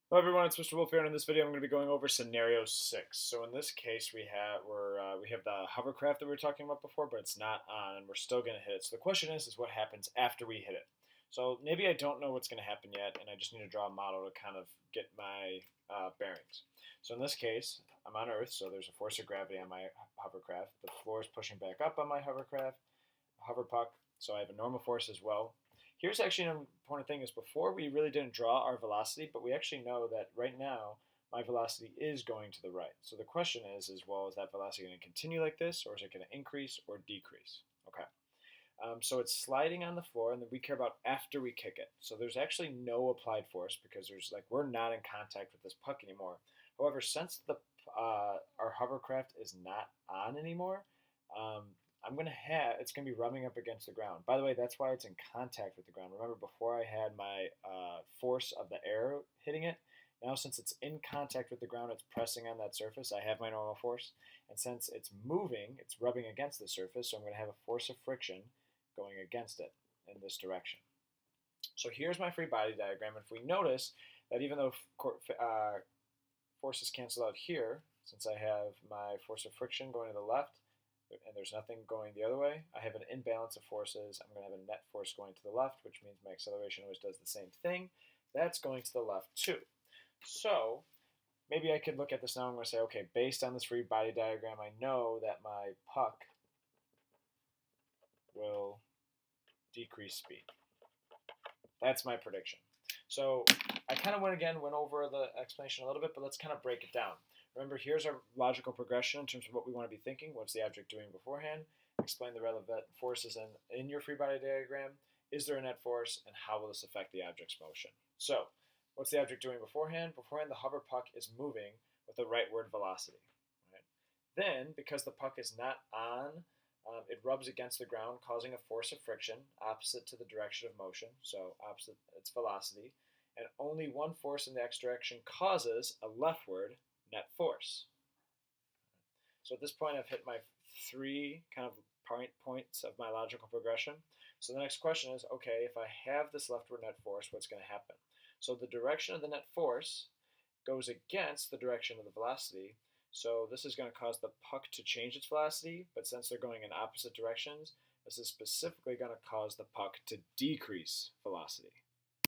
Hello everyone, it's Mr. Wolfe here, and in this video I'm going to be going over scenario 6. So in this case we have the hovercraft that we were talking about before, but it's not on, and we're still going to hit it. So the question is what happens after we hit it? So maybe I don't know what's going to happen yet, and I just need to draw a model to kind of get my bearings. So in this case, I'm on Earth, so there's a force of gravity on my hovercraft. The floor is pushing back up on my hover puck, so I have a normal force as well. Here's actually an important thing is before we really didn't draw our velocity, but we actually know that right now my velocity is going to the right. So the question is well, is that velocity going to continue like this, or is it going to increase or decrease? Okay. So it's sliding on the floor, and then we care about after we kick it. So there's actually no applied force because we're not in contact with this puck anymore. However, since our hovercraft is not on anymore, um, it's gonna be rubbing up against the ground. By the way, that's why it's in contact with the ground. Remember, before I had my force of the air hitting it. Now, since it's in contact with the ground, it's pressing on that surface. I have my normal force, and since it's moving, it's rubbing against the surface. So I'm going to have a force of friction going against it in this direction. So here's my free body diagram. If we notice that even though forces cancel out here, since I have my force of friction going to the left, and there's nothing going the other way, I have an imbalance of forces. I'm going to have a net force going to the left, which means my acceleration always does the same thing. That's going to the left too. So maybe I could look at this now. I'm going to say, okay, based on this free body diagram, I know that my puck will decrease speed. That's my prediction. So I kind of went over the explanation a little bit, but let's kind of break it down. Remember, here's our logical progression in terms of what we want to be thinking. What's the object doing beforehand? Explain the relevant forces in your free body diagram. Is there a net force, and how will this affect the object's motion? So what's the object doing beforehand? Beforehand, the hover puck is moving with the rightward velocity. Right? Then, because the puck is not on, it rubs against the ground, causing a force of friction opposite to the direction of motion, so opposite its velocity. And only one force in the x direction causes a leftward net force. So at this point, I've hit my three kind of points of my logical progression. So the next question is, okay, if I have this leftward net force, what's going to happen? So the direction of the net force goes against the direction of the velocity. So this is going to cause the puck to change its velocity, but since they're going in opposite directions, this is specifically going to cause the puck to decrease velocity.